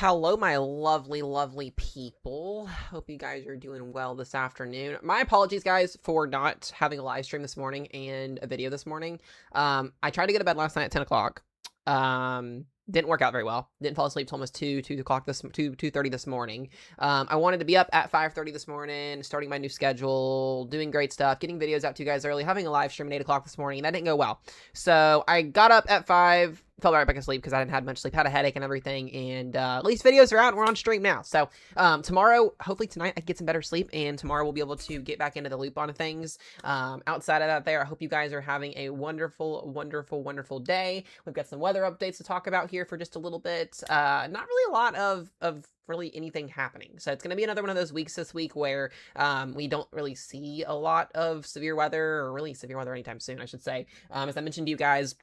Hello, my lovely, lovely people. Hope you guys are doing well this afternoon. My apologies, guys, for not having a live stream this morning and a video this morning. I tried to go to bed last night at 10 o'clock. Didn't work out very well. Didn't fall asleep till almost 2 o'clock 2:30 this morning. I wanted to be up at 5:30 this morning, starting my new schedule, doing great stuff, getting videos out to you guys early, having a live stream at 8 o'clock this morning, and that didn't go well. So I got up at 5, fell right back asleep because I didn't have much sleep, had a headache and everything, and at least videos are out and we're on stream now. So tomorrow, hopefully tonight, I can get some better sleep, and tomorrow we'll be able to get back into the loop on things. Outside of that there, I hope you guys are having a wonderful, wonderful, wonderful day. We've got some weather updates to talk about here for just a little bit. Not really a lot of really anything happening. So it's going to be another one of those weeks this week where we don't really see a lot of severe weather, or really severe weather anytime soon, I should say. As I mentioned to you guys,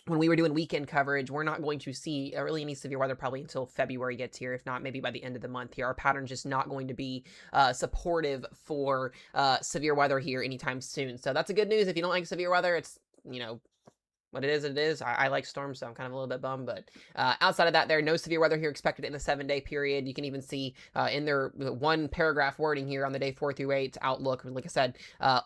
when we were doing weekend coverage, we're not going to see really any severe weather probably until February gets here, if not maybe by the end of the month here. Our pattern's just not going to be supportive for severe weather here anytime soon. So that's a good news. If you don't like severe weather, it's, you know, what it is, it is. I like storms, so I'm kind of a little bit bummed. But outside of that, there no severe weather here expected in the 7-day period. You can even see in their one paragraph wording here on the day 4 through 8 outlook. Like I said,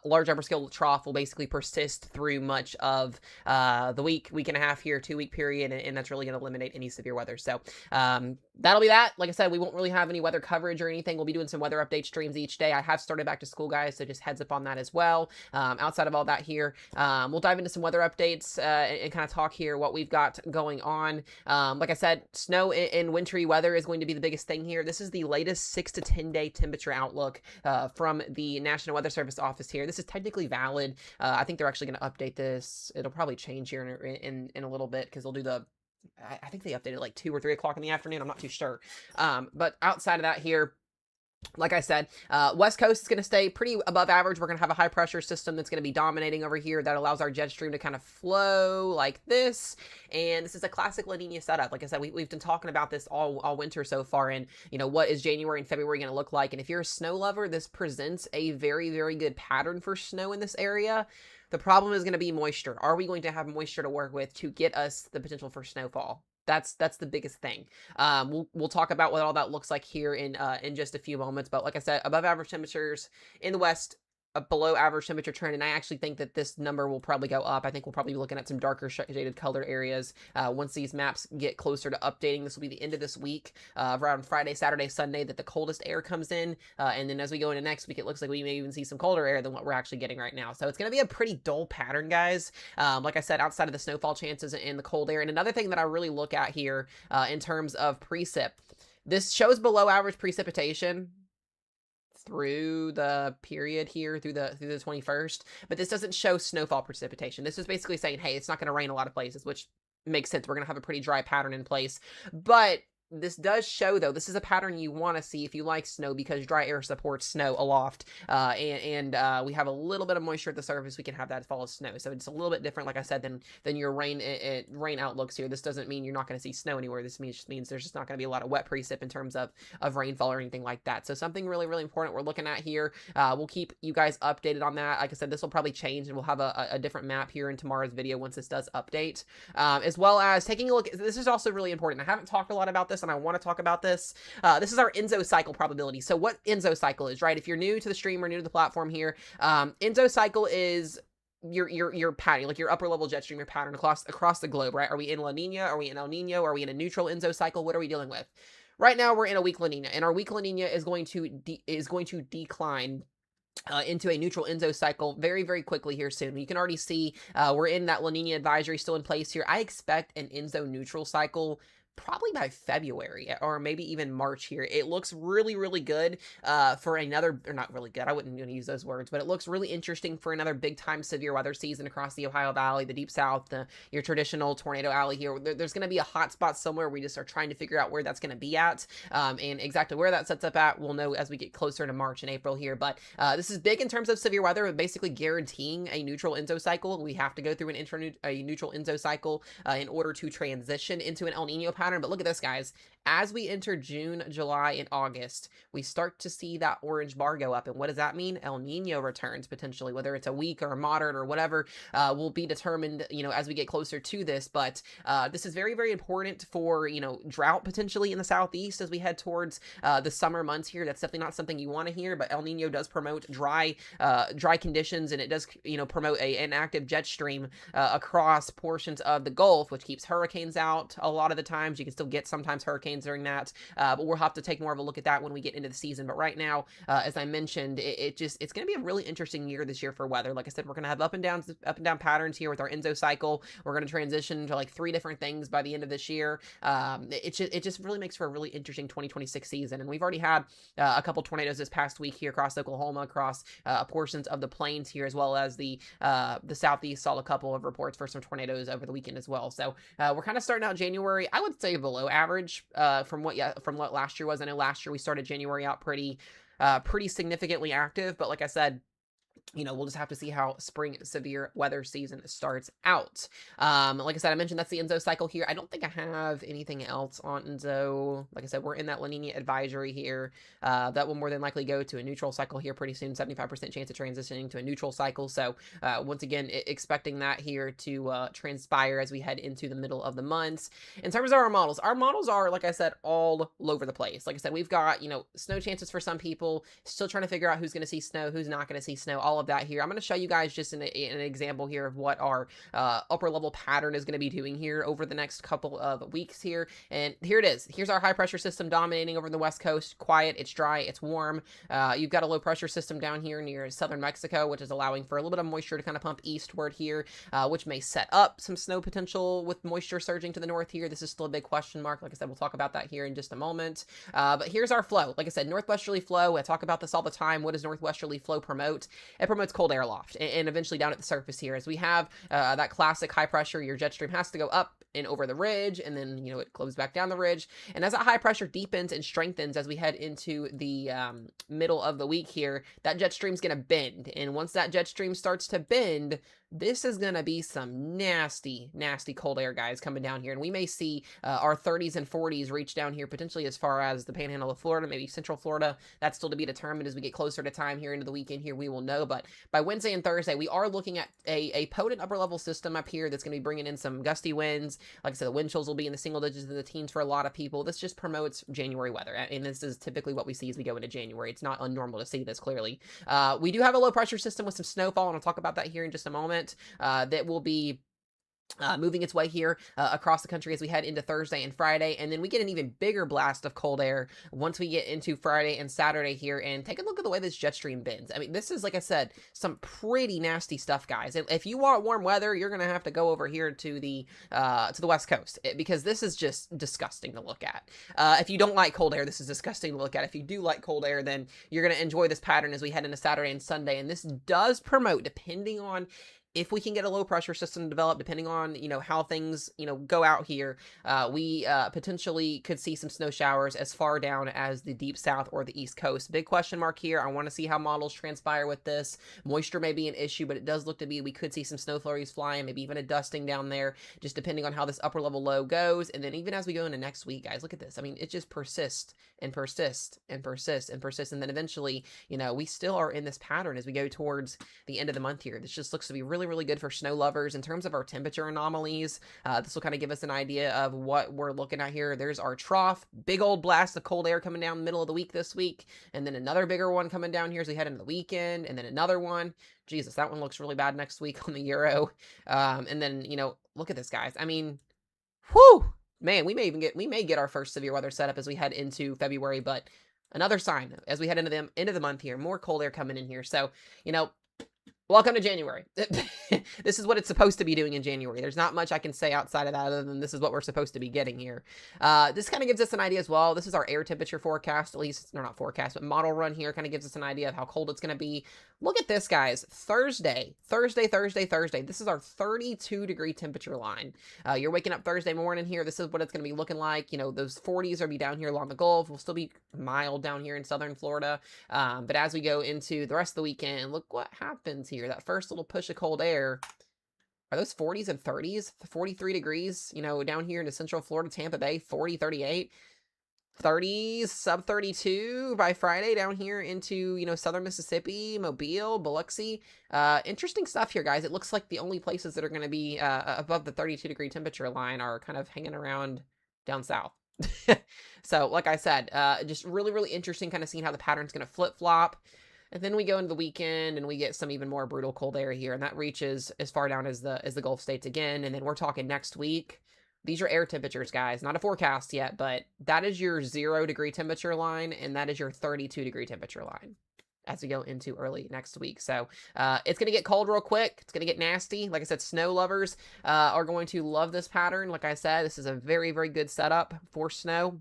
large upper scale trough will basically persist through much of the week and a half here, 2-week period, and that's really going to eliminate any severe weather. So that'll be that. Like I said, we won't really have any weather coverage or anything. We'll be doing some weather update streams each day. I have started back to school, guys, so just heads up on that as well. Outside of all that here, we'll dive into some weather updates and kind of talk here what we've got going on. Like I said, snow and wintry weather is going to be the biggest thing here. This is the latest 6 to 10 day temperature outlook from the National Weather Service office here. This is technically valid. I think they're actually going to update this. It'll probably change here in a little bit, because they'll do the, I think they updated like 2 or 3 o'clock in the afternoon. I'm not too sure. But outside of that here, like I said, West Coast is going to stay pretty above average. We're going to have a high pressure system that's going to be dominating over here. That allows our jet stream to kind of flow like this. And this is a classic La Nina setup. Like I said, we've been talking about this all winter so far. And, you know, what is January and February going to look like? And if you're a snow lover, this presents a very, very good pattern for snow in this area. The problem is going to be moisture. Are we going to have moisture to work with to get us the potential for snowfall? That's the biggest thing. We'll talk about what all that looks like here in just a few moments. But like I said, above average temperatures in the west, a below average temperature trend, and I actually think that this number will probably go up. I think we'll probably be looking at some darker shaded color areas once these maps get closer to updating. This will be the end of this week, around Friday, Saturday, Sunday, that the coldest air comes in, and then as we go into next week, it looks like we may even see some colder air than what we're actually getting right now. So it's going to be a pretty dull pattern, guys. Like I said, outside of the snowfall chances and the cold air. And another thing that I really look at here in terms of precip, this shows below average precipitation through the period here, through the 21st, but this doesn't show snowfall precipitation. This is basically saying, hey, it's not going to rain a lot of places, which makes sense. We're going to have a pretty dry pattern in place, but this does show, though, this is a pattern you want to see if you like snow, because dry air supports snow aloft, and we have a little bit of moisture at the surface. We can have that fall as snow, so it's a little bit different, like I said, than your rain outlooks here. This doesn't mean you're not going to see snow anywhere. This just means there's just not going to be a lot of wet precip in terms of rainfall or anything like that. So something really, really important we're looking at here. We'll keep you guys updated on that. Like I said, this will probably change, and we'll have a different map here in tomorrow's video once this does update, as well as taking a look. This is also really important. I haven't talked a lot about this, and I want to talk about this. This is our Enso cycle probability. So what Enso cycle is, right? If you're new to the stream or new to the platform here, Enso cycle is your pattern, like your upper level jet stream, your pattern across the globe, right? Are we in La Nina? Are we in El Nino? Are we in a neutral Enso cycle? What are we dealing with? Right now, we're in a weak La Nina, and our weak La Nina is going to decline into a neutral Enso cycle very, very quickly here soon. You can already see we're in that La Nina advisory still in place here. I expect an Enso neutral cycle probably by February or maybe even March here. It looks really, really good for another, or not really good, I wouldn't even use those words, but it looks really interesting for another big time severe weather season across the Ohio Valley, the Deep South, your traditional tornado alley here. There's going to be a hot spot somewhere. We just are trying to figure out where that's going to be at, and exactly where that sets up at, we'll know as we get closer to March and April here. But this is big in terms of severe weather, basically guaranteeing a neutral Enso cycle. We have to go through a neutral Enso cycle in order to transition into an El Nino pattern. But look at this, guys. as we enter June, July, and August, we start to see that orange bar go up. And what does that mean? El Nino returns potentially, whether it's a weak or a moderate or whatever, will be determined, as we get closer to this. But this is very, very important for, drought potentially in the southeast as we head towards the summer months here. That's definitely not something you want to hear, but El Nino does promote dry conditions, and it does, promote an active jet stream across portions of the Gulf, which keeps hurricanes out a lot of the times. You can still get sometimes hurricanes during that, but we'll have to take more of a look at that when we get into the season. But right now, as I mentioned, it's going to be a really interesting year this year for weather. Like I said, we're going to have up and down patterns here with our Enso cycle. We're going to transition to like 3 different things by the end of this year. It just really makes for a really interesting 2026 season. And we've already had a couple tornadoes this past week here across Oklahoma, across portions of the plains here, as well as the southeast saw a couple of reports for some tornadoes over the weekend as well. So we're kind of starting out January, I would say below average from what last year was. I know last year we started January out pretty significantly active, but like I said, we'll just have to see how spring severe weather season starts out. Like I said, I mentioned that's the Enso cycle here. I don't think I have anything else on Enso. Like I said, we're in that La Nina advisory here. That will more than likely go to a neutral cycle here pretty soon. 75% chance of transitioning to a neutral cycle. So once again, expecting that here to transpire as we head into the middle of the months. In terms of our models are, like I said, all over the place. Like I said, we've got, snow chances for some people, still trying to figure out who's going to see snow, who's not going to see snow, all of that here. I'm going to show you guys just an example here of what our upper level pattern is going to be doing here over the next couple of weeks here. And here it is. Here's our high pressure system dominating over the West Coast. Quiet, it's dry, it's warm. You've got a low pressure system down here near southern Mexico, which is allowing for a little bit of moisture to kind of pump eastward here, which may set up some snow potential with moisture surging to the north here. This is still a big question mark. Like I said, we'll talk about that here in just a moment. But here's our flow. Like I said, northwesterly flow. I talk about this all the time. What does northwesterly flow promote? It promotes cold air loft and eventually down at the surface here, as we have that classic high pressure. Your jet stream has to go up and over the ridge, and then it goes back down the ridge, and as that high pressure deepens and strengthens as we head into the middle of the week here, that jet stream's gonna bend, and once that jet stream starts to bend, this is going to be some nasty cold air, guys, coming down here. And we may see our 30s and 40s reach down here potentially as far as the panhandle of Florida, maybe central Florida. That's still to be determined as we get closer to time here into the weekend here. We will know. But by Wednesday and Thursday, we are looking at a potent upper level system up here that's going to be bringing in some gusty winds. Like I said, the wind chills will be in the single digits of the teens for a lot of people. This just promotes January weather. And this is typically what we see as we go into January. It's not unnormal to see this clearly. We do have a low pressure system with some snowfall, and I'll talk about that here in just a moment. That will be moving its way here across the country as we head into Thursday and Friday. And then we get an even bigger blast of cold air once we get into Friday and Saturday here. And take a look at the way this jet stream bends. I mean, this is, like I said, some pretty nasty stuff, guys. If you want warm weather, you're going to have to go over here to the West Coast, because this is just disgusting to look at. If you don't like cold air, this is disgusting to look at. If you do like cold air, then you're going to enjoy this pattern as we head into Saturday and Sunday. And this does promote, depending on if we can get a low pressure system developed, depending on, how things, go out here, we potentially could see some snow showers as far down as the deep south or the east coast. Big question mark here. I want to see how models transpire with this. Moisture may be an issue, but it does look to be, we could see some snow flurries flying, maybe even a dusting down there, just depending on how this upper level low goes. And then even as we go into next week, guys, look at this. I mean, it just persists and persists and persists and persists. And then eventually, we still are in this pattern as we go towards the end of the month here. This just looks to be really, really good for snow lovers. In terms of our temperature anomalies, this will kind of give us an idea of what we're looking at here. There's our trough, big old blast of cold air coming down the middle of the week this week, and then another bigger one coming down here as we head into the weekend, and then another one. Jesus, that one looks really bad next week on the Euro. And then, look at this, guys. I mean, whew, man, we may get our first severe weather setup as we head into February, but another sign as we head into the end of the month here, more cold air coming in here. So, welcome to January. This is what it's supposed to be doing in January. There's not much I can say outside of that other than this is what we're supposed to be getting here. This kind of gives us an idea as well. This is our air temperature forecast, at least, no, not forecast, but model run here kind of gives us an idea of how cold it's going to be. Look at this, guys. Thursday. This is our 32-degree temperature line. You're waking up Thursday morning here. This is what it's going to be looking like. Those 40s will be down here along the Gulf. We'll still be mild down here in southern Florida. But as we go into the rest of the weekend, look what happens here. That first little push of cold air. Are those 40s and 30s? 43 degrees, down here into central Florida, Tampa Bay, 40, 38. 30s, sub 32 by Friday down here into, southern Mississippi, Mobile, Biloxi. Interesting stuff here, guys. It looks like the only places that are going to be above the 32-degree temperature line are kind of hanging around down south. So, like I said, just really, really interesting kind of seeing how the pattern's going to flip-flop. And then we go into the weekend and we get some even more brutal cold air here, and that reaches as far down as the Gulf states again. And then we're talking next week. These are air temperatures, guys. Not a forecast yet, but that is your 0-degree temperature line, and that is your 32-degree temperature line as we go into early next week. So it's going to get cold real quick. It's going to get nasty. Like I said, snow lovers are going to love this pattern. Like I said, this is a very, very good setup for snow.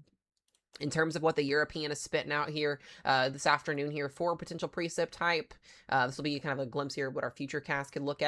In terms of what the European is spitting out here this afternoon here for potential precip type. This will be kind of a glimpse here of what our future cast could look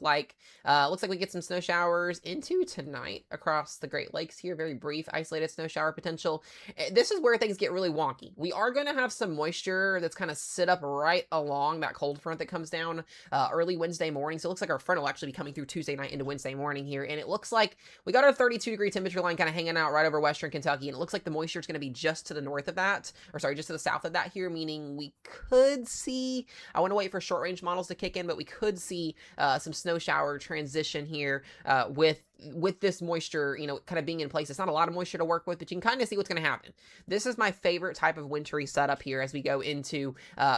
like. Looks like we get some snow showers into tonight across the Great Lakes here. Very brief, isolated snow shower potential. This is where things get really wonky. We are going to have some moisture that's kind of sit up right along that cold front that comes down early Wednesday morning. So it looks like our front will actually be coming through Tuesday night into Wednesday morning here. And it looks like we got our 32-degree temperature line kind of hanging out right over western Kentucky. And it looks like the moisture is going to be just to the north of that, or sorry, just to the south of that here, meaning we could see, I want to wait for short range models to kick in, but we could see some snow shower transition here with this moisture, kind of being in place. It's not a lot of moisture to work with, but you can kind of see what's going to happen. This is my favorite type of wintry setup here as we go into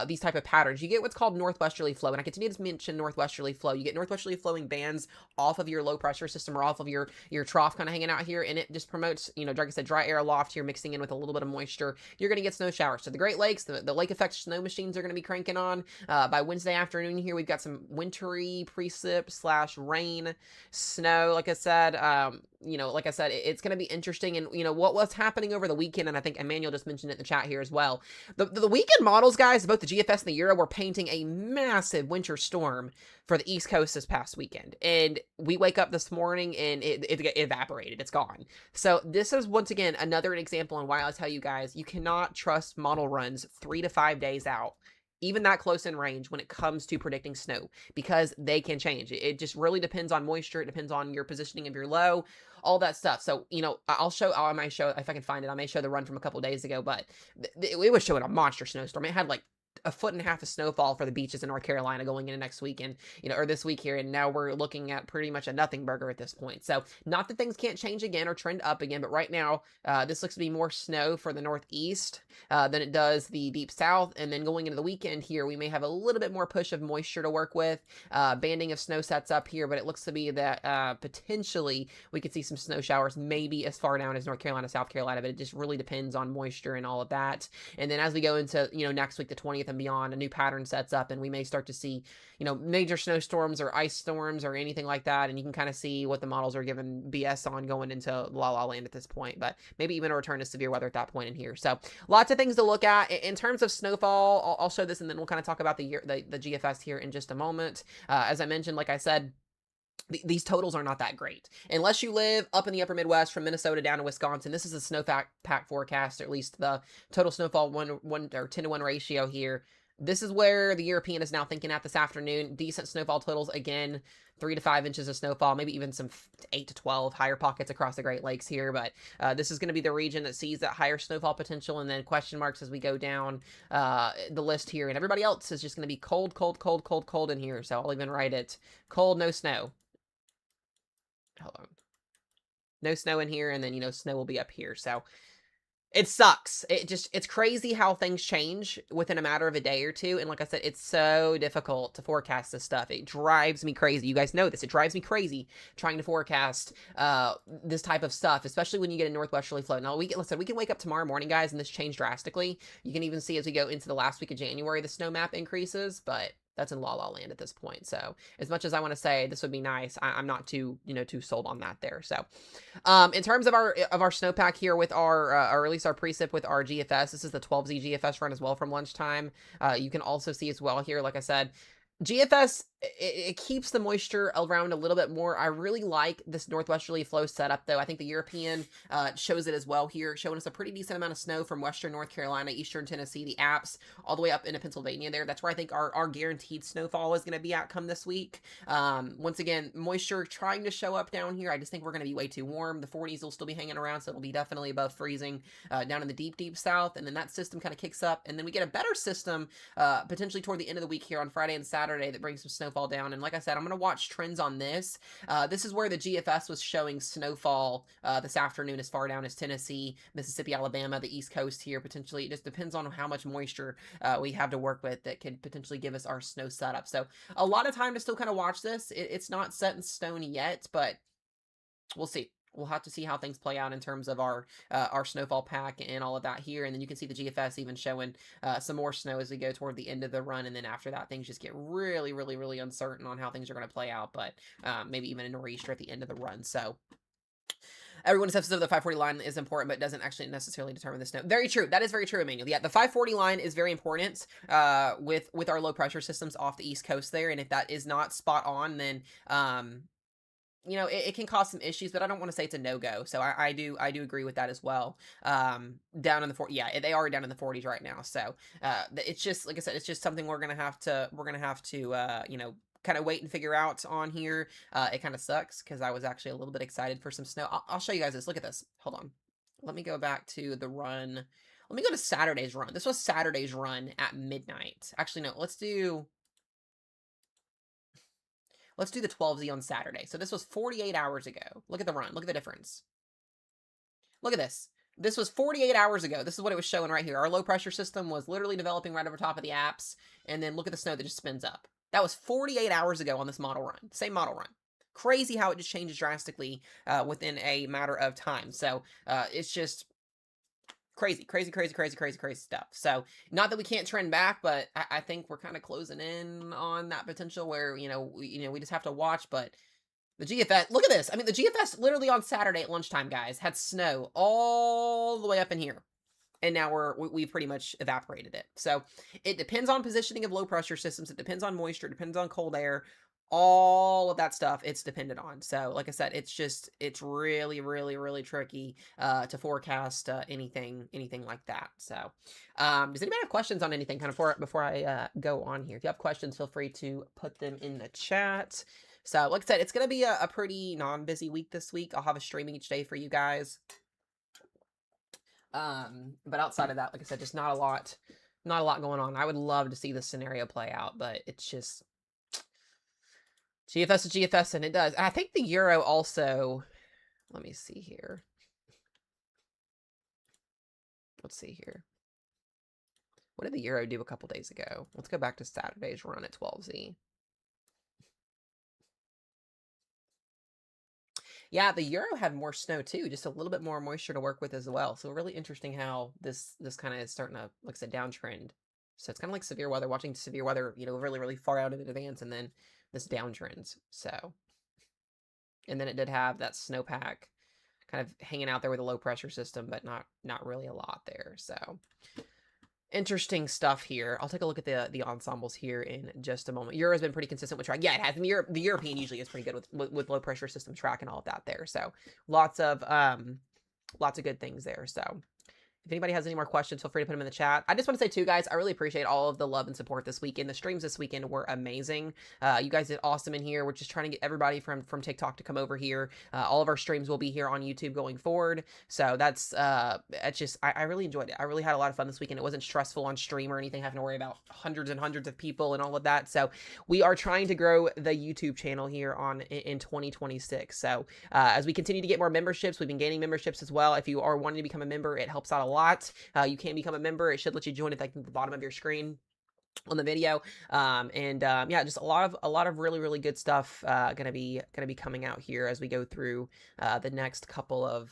these type of patterns. You get what's called northwesterly flow, and I continue to mention northwesterly flow. You get northwesterly flowing bands off of your low pressure system or off of your trough kind of hanging out here, and it just promotes, like I said, dry air aloft here mixing in with a little bit of moisture. You're going to get snow showers. So the Great Lakes, the lake effect snow machines are going to be cranking on. By Wednesday afternoon here, we've got some wintry precip / rain, snow, like I said. It's going to be interesting. And, what's happening over the weekend, and I think Emmanuel just mentioned it in the chat here as well. The weekend models, guys, both the GFS and the Euro, were painting a massive winter storm for the East Coast this past weekend. And we wake up this morning and it evaporated. It's gone. So this is, once again, another example on why I'll tell you guys, you cannot trust model runs 3 to 5 days out, even that close in range, when it comes to predicting snow, because they can change. It just really depends on moisture. It depends on your positioning of your low, all that stuff. So, I might show, if I can find it, I may show the run from a couple days ago, but it was showing a monster snowstorm. It had like 1.5 feet of snowfall for the beaches in North Carolina going into next weekend, or this week here. And now we're looking at pretty much a nothing burger at this point. So not that things can't change again or trend up again, but right now, this looks to be more snow for the Northeast than it does the deep South. And then going into the weekend here, we may have a little bit more push of moisture to work with. Banding of snow sets up here, but it looks to be that potentially we could see some snow showers, maybe as far down as North Carolina, South Carolina, but it just really depends on moisture and all of that. And then as we go into, next week, the 20th and beyond, a new pattern sets up, and we may start to see, major snowstorms or ice storms or anything like that. And you can kind of see what the models are giving BS on going into La La Land at this point, but maybe even a return to severe weather at that point in here. So lots of things to look at in terms of snowfall. I'll show this, and then we'll kind of talk about the GFS here in just a moment. As I mentioned, like I said, these totals are not that great unless you live up in the upper Midwest from Minnesota down to Wisconsin. This is a snowpack forecast, or at least the total snowfall 10-to-1 ratio here. This is where the European is now thinking at this afternoon. Decent snowfall totals again, 3 to 5 inches of snowfall, maybe even some 8 to 12 higher pockets across the Great Lakes here. But this is going to be the region that sees that higher snowfall potential, and then question marks as we go down the list here. And everybody else is just going to be cold, cold, cold, cold, cold in here. So I'll even write it cold, no snow. Hold on. No snow in here, and then, snow will be up here. So it sucks. It's crazy how things change within a matter of a day or two. And like I said, it's so difficult to forecast this stuff. It drives me crazy. You guys know this. It drives me crazy trying to forecast this type of stuff, especially when you get a northwesterly flow. Now, we can wake up tomorrow morning, guys, and this changed drastically. You can even see as we go into the last week of January, the snow map increases, but that's in La La Land at this point. So as much as I want to say this would be nice, I'm not too sold on that there. So in terms of our snowpack here with or at least our precip with our GFS, this is the 12Z GFS run as well from lunchtime. You can also see as well here, like I said, GFS it keeps the moisture around a little bit more. I really like this northwesterly flow setup, though. I think the European shows it as well here, showing us a pretty decent amount of snow from western North Carolina, eastern Tennessee, the Apps, all the way up into Pennsylvania there. That's where I think our guaranteed snowfall is going to be at come this week. Once again, moisture trying to show up down here. I just think we're going to be way too warm. The 40s will still be hanging around, so it'll be definitely above freezing down in the deep, deep south. And then that system kind of kicks up, and then we get a better system potentially toward the end of the week here on Friday and Saturday that brings some snowfall down. And like I said, I'm going to watch trends on this. This is where the GFS was showing snowfall this afternoon as far down as Tennessee, Mississippi, Alabama, the East Coast here potentially. It just depends on how much moisture we have to work with that could potentially give us our snow setup. So a lot of time to still kind of watch this. It's not set in stone yet, but we'll see. We'll have to see how things play out in terms of our snowfall pack and all of that here. And then you can see the GFS even showing some more snow as we go toward the end of the run. And then after that, things just get really, really, really uncertain on how things are going to play out. But maybe even a nor'easter at the end of the run. So everyone says that the 540 line is important, but doesn't actually necessarily determine the snow. Very true. That is very true, Emmanuel. Yeah, the 540 line is very important with our low pressure systems off the East Coast there. And if that is not spot on, then you know, it can cause some issues, but I don't want to say it's a no-go. So I do agree with that as well. Down in the 40, yeah, they are down in the 40s right now. So it's just, like I said, it's just something we're gonna have to you know, kind of wait and figure out on here. It kind of sucks because I was actually a little bit excited for some snow. I'll show you guys this. Look at this. Hold on. Let me go back to the run. Let me go to Saturday's run. This was Saturday's run at midnight. Actually, no, let's do the 12Z on Saturday. So this was 48 hours ago. Look at the run. Look at the difference. Look at this. This was 48 hours ago. This is what it was showing right here. Our low pressure system was literally developing right over top of the Apps. And then look at the snow that just spins up. That was 48 hours ago on this model run. Same model run. Crazy how it just changes drastically within a matter of time. So it's just crazy stuff. So not that we can't trend back, but I think we're kind of closing in on that potential where, you know, we just have to watch. But the GFS, look at this. I mean, the GFS literally on Saturday at lunchtime, guys, had snow all the way up in here. And now we've pretty much evaporated it. So it depends on positioning of low pressure systems. It depends on moisture. It depends on cold air. All of that stuff it's dependent on. So like I said, it's really, really, really tricky to forecast anything like that. So does anybody have questions on anything kind of before I go on here? If you have questions, feel free to put them in the chat. So like I said, it's going to be a pretty non-busy week this week. I'll have a streaming each day for you guys. But outside of that, like I said, just not a lot going on. I would love to see this scenario play out, but it's just GFS is GFS, and it does. I think the Euro also, let me see here. Let's see here. What did the Euro do a couple days ago? Let's go back to Saturday's run at 12Z. Yeah, the Euro had more snow too, just a little bit more moisture to work with as well. So really interesting how this kind of is starting to, like I said, downtrend. So it's kind of like severe weather, watching severe weather, you know, really, really far out in advance, and then this downtrends. So, and then it did have that snowpack kind of hanging out there with a low pressure system, but not really a lot there. So interesting stuff here. I'll take a look at the ensembles here in just a moment. Euro's been pretty consistent with track. Yeah, it has. The European usually is pretty good with low pressure system track and all of that there. So lots of good things there. So if anybody has any more questions, feel free to put them in the chat. I just want to say too, guys, I really appreciate all of the love and support this weekend. The streams this weekend were amazing. You guys did awesome in here. We're just trying to get everybody from TikTok to come over here. All of our streams will be here on YouTube going forward. So that's just, I really enjoyed it. I really had a lot of fun this weekend. It wasn't stressful on stream or anything, having to worry about hundreds and hundreds of people and all of that. So we are trying to grow the YouTube channel here in 2026. So as we continue to get more memberships, we've been gaining memberships as well. If you are wanting to become a member, it helps out a lot. You can become a member. It should let you join at, like, the bottom of your screen on the video. Yeah, just a lot of really, really good stuff gonna be coming out here as we go through the next couple of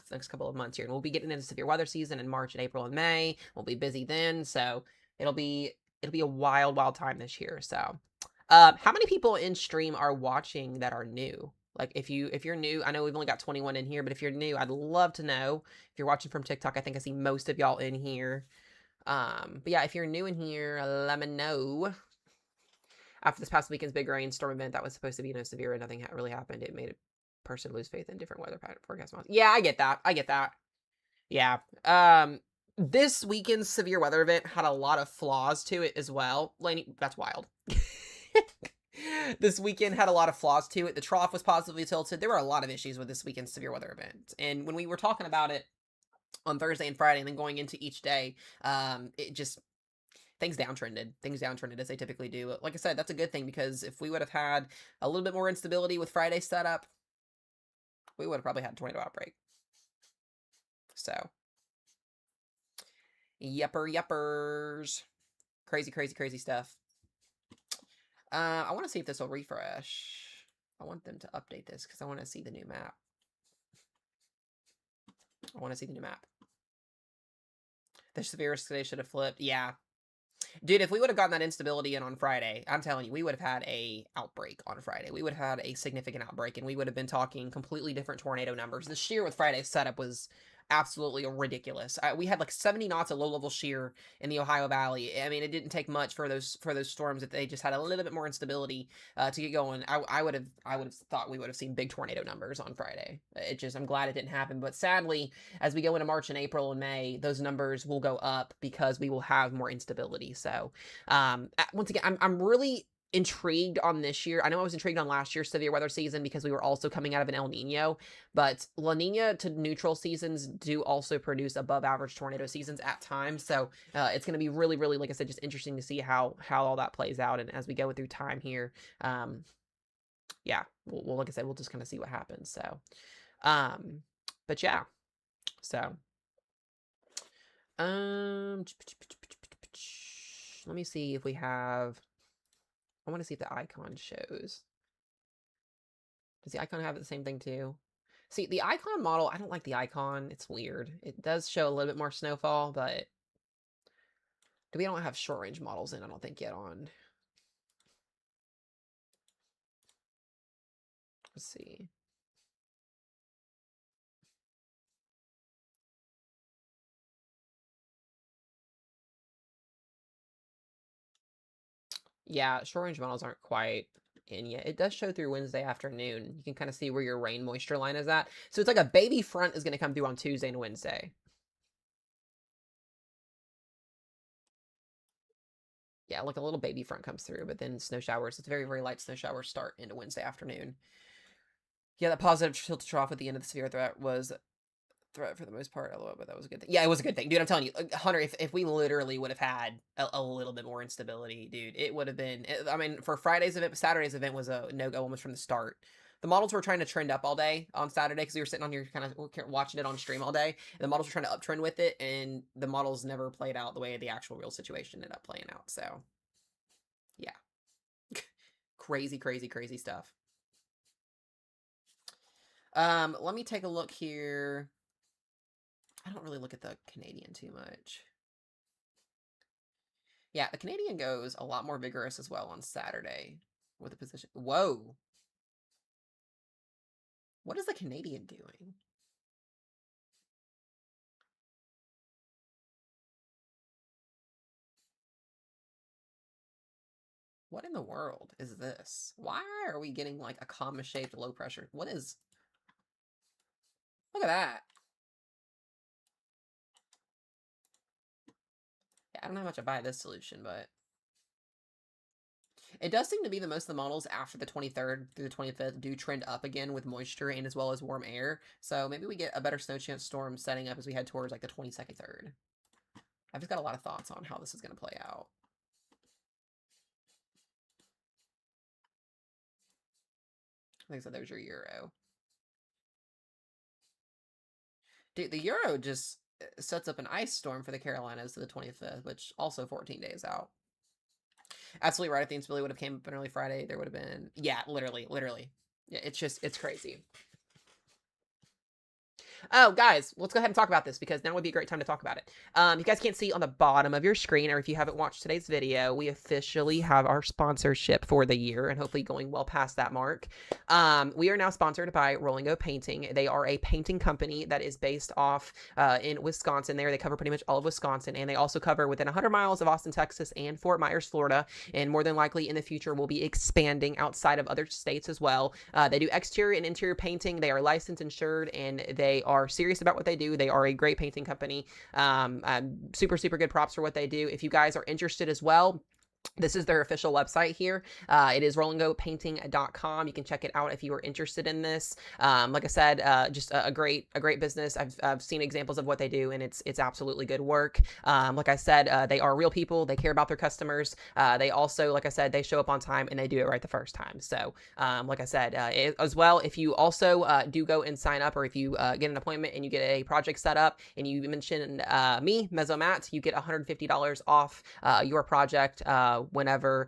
months here. And we'll be getting into severe weather season in March and April and May. We'll be busy then, so it'll be a wild time this year. So how many people in stream are watching that are new? Like, if you're new, I know we've only got 21 in here, but if you're new, I'd love to know. If you're watching from TikTok, I think I see most of y'all in here. But yeah, if you're new in here, let me know. After this past weekend's big rainstorm event that was supposed to be severe and nothing really happened, it made a person lose faith in different weather pattern forecast models. Yeah, I get that. I get that. Yeah. This weekend's severe weather event had a lot of flaws to it as well. Lainey, that's wild. This weekend had a lot of flaws to it. The trough was positively tilted. There were a lot of issues with this weekend's severe weather event. And when we were talking about it on Thursday and Friday and then going into each day, it just things downtrended. Things downtrended as they typically do. Like I said, that's a good thing because if we would have had a little bit more instability with Friday's setup, we would have probably had a tornado outbreak. So, yuppers. Crazy, crazy, crazy stuff. I want to see if this will refresh. I want them to update this because I want to see the new map. I want to see the new map. The severest today should have flipped. Yeah. Dude, if we would have gotten that instability in on Friday, I'm telling you, we would have had a outbreak on Friday. We would have had a significant outbreak, and we would have been talking completely different tornado numbers. The shear with Friday's setup was absolutely ridiculous. We had like 70 knots of low-level shear in the Ohio Valley. I mean, it didn't take much for those storms that they just had a little bit more instability to get going. I would have thought we would have seen big tornado numbers on Friday. I'm glad it didn't happen. But sadly, as we go into March and April and May, those numbers will go up because we will have more instability. So once again, I'm really intrigued on this year. I know I was intrigued on last year's severe weather season because we were also coming out of an El Nino, but La Nina to neutral seasons do also produce above average tornado seasons at times. So it's going to be really, really, like I said, just interesting to see how all that plays out. And as we go through time here, yeah, we'll like I said, we'll just kind of see what happens. So, but yeah, so, let me see if we have. I want to see if the icon shows. Does the icon have the same thing too? See, the icon model, I don't like the icon. It's weird. It does show a little bit more snowfall, but we don't have short range models in, I don't think, yet on. Let's see. Yeah, short range models aren't quite in yet. It does show through Wednesday afternoon. You can kind of see where your rain moisture line is at. So it's like a baby front is going to come through on Tuesday and Wednesday. Yeah, like a little baby front comes through, but then snow showers. It's very, very light snow showers start into Wednesday afternoon. Yeah, that positive tilt to trough at the end of the severe threat was threat for the most part, but that was a good thing. Yeah, it was a good thing, dude. I'm telling you, Hunter, if we literally would have had a little bit more instability, dude, it would have been. I mean, for Friday's event, Saturday's event was a no go almost from the start. The models were trying to trend up all day on Saturday because we were sitting on here kind of watching it on stream all day. And the models were trying to uptrend with it, and the models never played out the way the actual real situation ended up playing out. So, yeah, crazy, crazy, crazy stuff. Let me take a look here. I don't really look at the Canadian too much. Yeah, the Canadian goes a lot more vigorous as well on Saturday with the position. Whoa. What is the Canadian doing? What in the world is this? Why are we getting like a comma-shaped low pressure? What is... Look at that. Yeah, I don't know how much I buy this solution, but... It does seem to be that most of the models after the 23rd through the 25th do trend up again with moisture and as well as warm air. So maybe we get a better snow chance storm setting up as we head towards like the 22nd, 3rd. I've just got a lot of thoughts on how this is going to play out. I think so. There's your Euro. Dude, the Euro just sets up an ice storm for the Carolinas to the 25th, which also 14 days out. Absolutely right. If the instability would have came up on early Friday, there would have been... Yeah, literally. Yeah, it's crazy. Oh, guys, let's go ahead and talk about this because now would be a great time to talk about it. You guys can't see on the bottom of your screen, or if you haven't watched today's video, we officially have our sponsorship for the year and hopefully going well past that mark. We are now sponsored by Rolling O Painting. They are a painting company that is based off in Wisconsin. They cover pretty much all of Wisconsin, and they also cover within 100 miles of Austin, Texas, and Fort Myers, Florida. And more than likely in the future, we'll be expanding outside of other states as well. They do exterior and interior painting. They are licensed, insured, and they are serious about what they do. They are a great painting company. Super, super good props for what they do. If you guys are interested as well, this is their official website here. It is rollingopainting.com. You can check it out if you are interested in this. Like I said, just a great business. I've seen examples of what they do, and it's absolutely good work. Like I said, they are real people. They care about their customers. They also, like I said, they show up on time and they do it right the first time. So, like I said, as well, if you also do go and sign up, or if you get an appointment and you get a project set up and you mention me, Mezzomat, you get $150 off your project whenever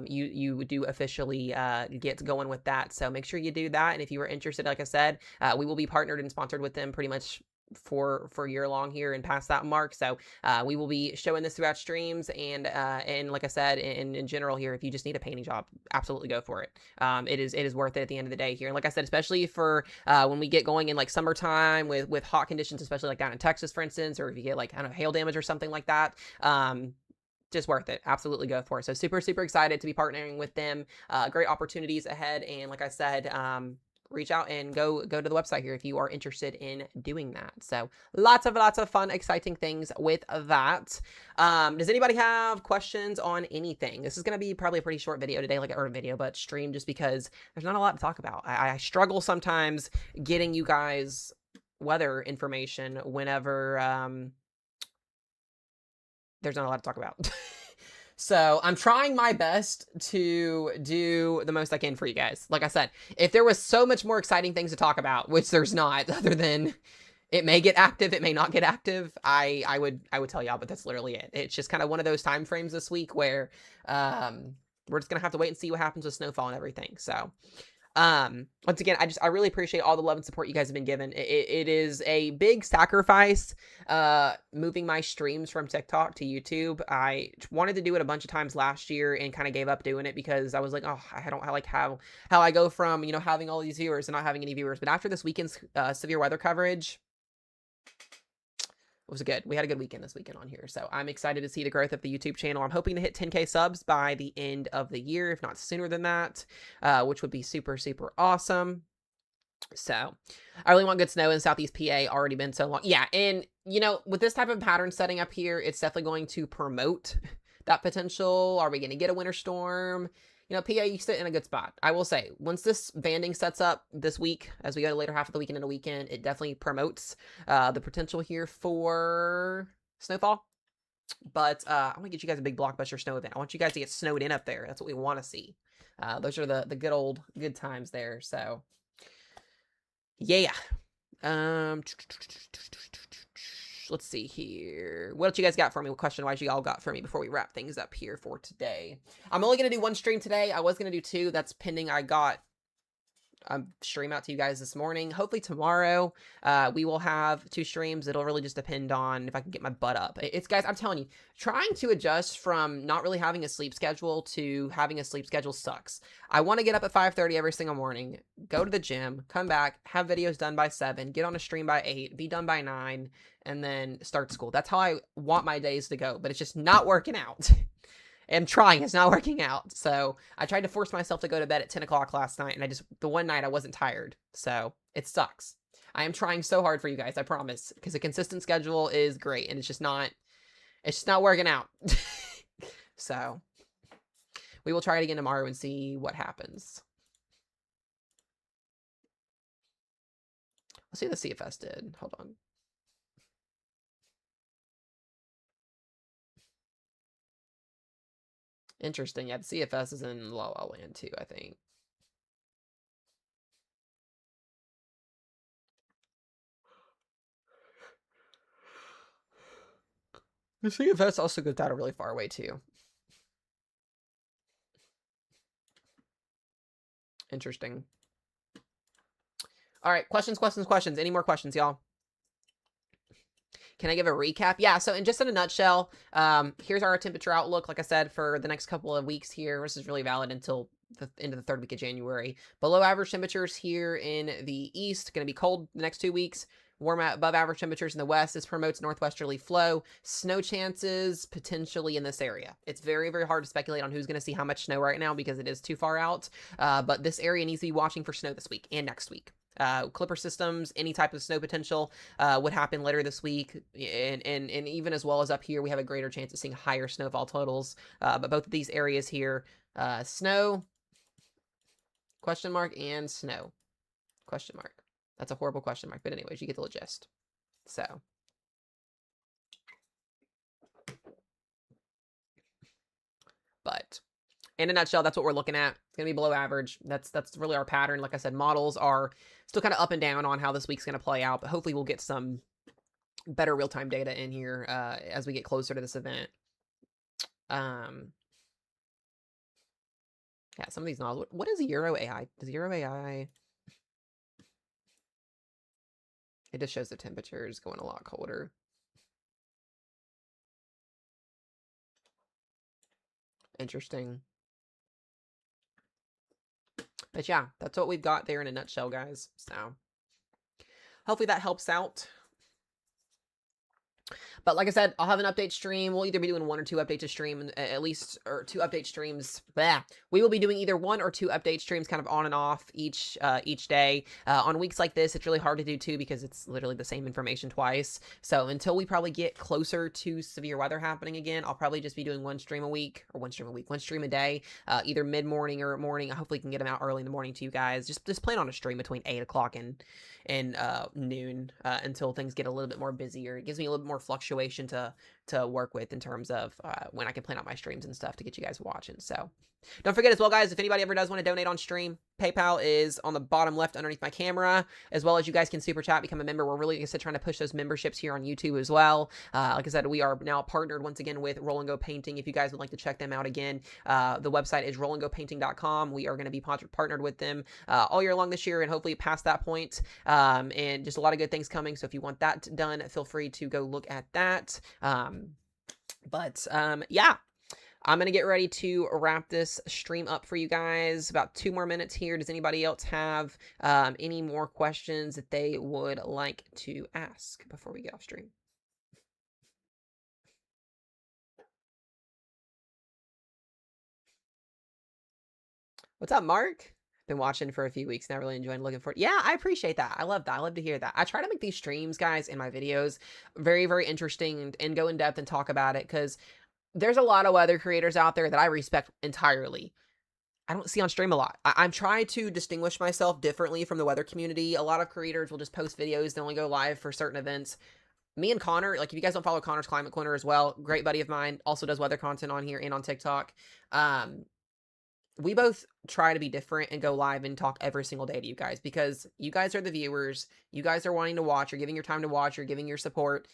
you do officially get going with that. So make sure you do that. And if you are interested, like I said, we will be partnered and sponsored with them pretty much for year long here and past that mark. So we will be showing this throughout streams, and like I said, in general here, if you just need a painting job, absolutely go for it. It is worth it at the end of the day here. And like I said, especially for when we get going in like summertime with hot conditions, especially like down in Texas, for instance, or if you get like, I don't know, hail damage or something like that, just worth it. Absolutely go for it. So super, super excited to be partnering with them. Great opportunities ahead. And like I said, reach out and go to the website here if you are interested in doing that. So lots of fun, exciting things with that. Does anybody have questions on anything? This is going to be probably a pretty short video today, but stream, just because there's not a lot to talk about. I struggle sometimes getting you guys weather information whenever, there's not a lot to talk about. So I'm trying my best to do the most I can for you guys. Like I said, if there was so much more exciting things to talk about, which there's not, other than it may get active, it may not get active, I would tell y'all, but that's literally it. It's just kind of one of those time frames this week where we're just gonna have to wait and see what happens with snowfall and everything. So once again, I really appreciate all the love and support you guys have been given. It is a big sacrifice moving my streams from TikTok to YouTube. I wanted to do it a bunch of times last year and kind of gave up doing it because I was like, oh, I don't like how I go from, you know, having all these viewers and not having any viewers. But after this weekend's severe weather coverage, it was good. We had a good weekend this weekend on here. So I'm excited to see the growth of the YouTube channel. I'm hoping to hit 10K subs by the end of the year, if not sooner than that, which would be super, super awesome. So I really want good snow in Southeast PA. Already been so long. Yeah. And you know, with this type of pattern setting up here, it's definitely going to promote that potential. Are we going to get a winter storm? You know, PA, you sit in a good spot. I will say, once this banding sets up this week, as we go to the later half of the weekend and the weekend, it definitely promotes the potential here for snowfall. But I want to get you guys a big blockbuster snow event. I want you guys to get snowed in up there. That's what we want to see. Those are the good times there. So, yeah. Let's see here. What else you guys got for me? What question-wise you all got for me before we wrap things up here for today? I'm only going to do one stream today. I was going to do two. That's pending I got a stream out to you guys this morning. Hopefully tomorrow we will have two streams. It'll really just depend on if I can get my butt up. It's, guys, I'm telling you, trying to adjust from not really having a sleep schedule to having a sleep schedule sucks. I want to get up at 5:30 every single morning, go to the gym, come back, have videos done by 7, get on a stream by 8, be done by 9, and then start school. That's how I want my days to go, but it's just not working out. I'm trying. It's not working out. So I tried to force myself to go to bed at 10 o'clock last night, and the one night I wasn't tired. So it sucks. I am trying so hard for you guys, I promise, because a consistent schedule is great, and it's just not working out. So we will try it again tomorrow and see what happens. Let's see what the CFS did. Hold on. Interesting. Yeah, the CFS is in La La Land too, I think. The CFS also goes out really far away too. Interesting. All right, questions. Any more questions, y'all? Can I give a recap? Yeah, so in just in a nutshell, here's our temperature outlook, like I said, for the next couple of weeks here. This is really valid until the end of the third week of January. Below average temperatures here in the east, going to be cold the next 2 weeks. Warm above average temperatures in the west. This promotes northwesterly flow. Snow chances potentially in this area. It's very, very hard to speculate on who's going to see how much snow right now because it is too far out. But this area needs to be watching for snow this week and next week. Clipper systems, any type of snow potential would happen later this week, and even as well as up here, we have a greater chance of seeing higher snowfall totals. But both of these areas here, snow, question mark, and snow, question mark. That's a horrible question mark, but anyways, you get the gist. So, but in a nutshell, that's what we're looking at. It's going to be below average. That's really our pattern. Like I said, models are still kind of up and down on how this week's going to play out, but hopefully we'll get some better real-time data in here as we get closer to this event. Yeah, some of these models. What is Euro AI? Does Euro AI... It just shows the temperatures going a lot colder. Interesting. But yeah, that's what we've got there in a nutshell, guys. So hopefully that helps out. But like I said, I'll have an update stream. We'll either be doing 1 or 2 updates a stream, at least, or 2 update streams. Blah. We will be doing either 1 or 2 update streams kind of on and off each day. On weeks like this, it's really hard to do 2 because it's literally the same information twice. So until we probably get closer to severe weather happening again, I'll probably just be doing 1 stream a week, or 1 stream a day, either mid-morning or morning. I hopefully can get them out early in the morning to you guys. Just plan on a stream between 8 o'clock and noon until things get a little bit more busier. It gives me a little bit more fluctuation to work with in terms of when I can plan out my streams and stuff to get you guys watching. So don't forget as well, guys, if anybody ever does want to donate on stream, PayPal is on the bottom left underneath my camera, as well as you guys can super chat, become a member. We're really, like I said, trying to push those memberships here on YouTube as well. Like I said, we are now partnered once again with Roll and Go Painting. If you guys would like to check them out again, the website is rollandgopainting.com. We are going to be partnered with them all year long this year and hopefully past that point. And just a lot of good things coming. So if you want that done, feel free to go look at that. Yeah. I'm going to get ready to wrap this stream up for you guys. About 2 more minutes here. Does anybody else have any more questions that they would like to ask before we get off stream? What's up, Mark? Been watching for a few weeks now, really enjoying, looking forward. Yeah, I appreciate that. I love that. I love to hear that. I try to make these streams, guys, in my videos very, very interesting and go in depth and talk about it because there's a lot of weather creators out there that I respect entirely. I don't see on stream a lot. I'm trying to distinguish myself differently from the weather community. A lot of creators will just post videos. They only go live for certain events. Me and Connor, like if you guys don't follow Connor's Climate Corner as well, great buddy of mine, also does weather content on here and on TikTok. We both try to be different and go live and talk every single day to you guys because you guys are the viewers. You guys are wanting to watch. You're giving your time to watch. You're giving your support.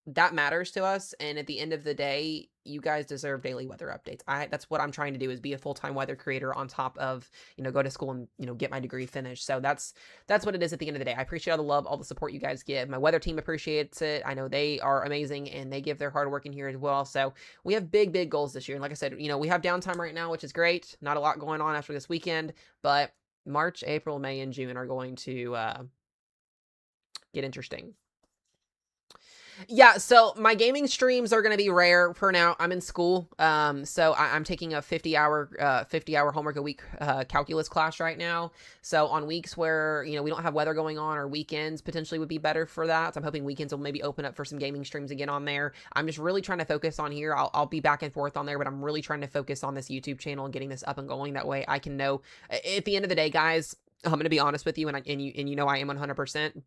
That matters to us. And at the end of the day, you guys deserve daily weather updates. That's what I'm trying to do is be a full-time weather creator on top of, go to school and, get my degree finished. So that's what it is at the end of the day. I appreciate all the love, all the support you guys give. My weather team appreciates it. I know they are amazing and they give their hard work in here as well. So we have big, big goals this year. And like I said, we have downtime right now, which is great. Not a lot going on after this weekend, but March, April, May, and June are going to get interesting. Yeah, so my gaming streams are going to be rare for now. I'm in school, so I'm taking a 50-hour homework a week calculus class right now. So on weeks where, we don't have weather going on or weekends potentially would be better for that. So I'm hoping weekends will maybe open up for some gaming streams again on there. I'm just really trying to focus on here. I'll be back and forth on there, but I'm really trying to focus on this YouTube channel and getting this up and going. That way I can know at the end of the day, guys, I'm going to be honest with you, and I am 100%.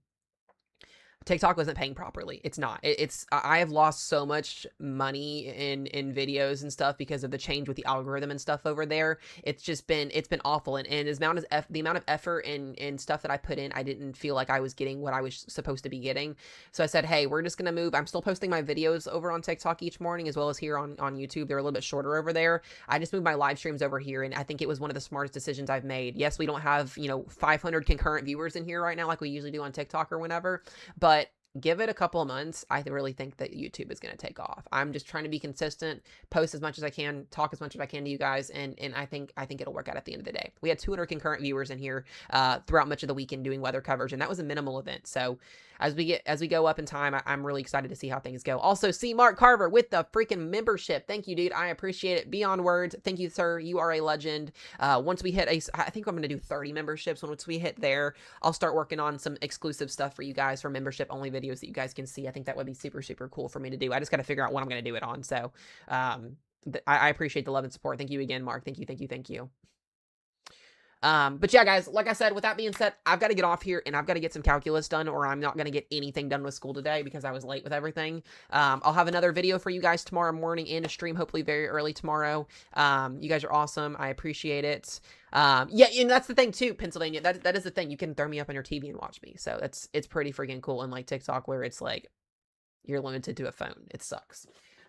TikTok wasn't paying properly. It's not. I have lost so much money in videos and stuff because of the change with the algorithm and stuff over there. It's been awful. And the amount of effort and stuff that I put in, I didn't feel like I was getting what I was supposed to be getting. So I said, hey, we're just going to move. I'm still posting my videos over on TikTok each morning as well as here on YouTube. They're a little bit shorter over there. I just moved my live streams over here. And I think it was one of the smartest decisions I've made. Yes, we don't have, 500 concurrent viewers in here right now like we usually do on TikTok or whenever, but give it a couple of months. I really think that YouTube is going to take off. I'm just trying to be consistent, post as much as I can, talk as much as I can to you guys, and I think it'll work out at the end of the day. We had 200 concurrent viewers in here throughout much of the weekend doing weather coverage, and that was a minimal event. So as we go up in time, I'm really excited to see how things go. Also, see Mark Carver with the freaking membership. Thank you, dude. I appreciate it. Beyond words. Thank you, sir. You are a legend. Once we hit I think I'm going to do 30 memberships. Once we hit there, I'll start working on some exclusive stuff for you guys for membership only videos that you guys can see. I think that would be super, super cool for me to do. I just got to figure out what I'm going to do it on. So, I appreciate the love and support. Thank you again, Mark. Thank you. Thank you. Thank you. But yeah, guys, like I said, with that being said, I've got to get off here and I've got to get some calculus done, or I'm not going to get anything done with school today because I was late with everything. I'll have another video for you guys tomorrow morning and a stream hopefully very early tomorrow. You guys are awesome. I appreciate it. Yeah, and that's the thing too, Pennsylvania. That is the thing. You can throw me up on your TV and watch me. So it's pretty freaking cool. Unlike TikTok where it's like you're limited to a phone. It sucks.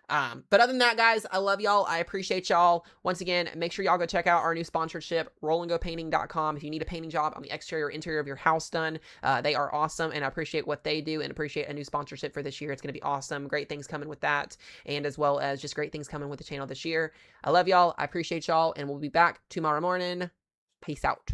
But other than that, guys, I love y'all. I appreciate y'all. Once again, make sure y'all go check out our new sponsorship, rollandgopainting.com. If you need a painting job on the exterior or interior of your house done, they are awesome, and I appreciate what they do and appreciate a new sponsorship for this year. It's going to be awesome. Great things coming with that, and as well as just great things coming with the channel this year. I love y'all. I appreciate y'all, and we'll be back tomorrow morning. Peace out.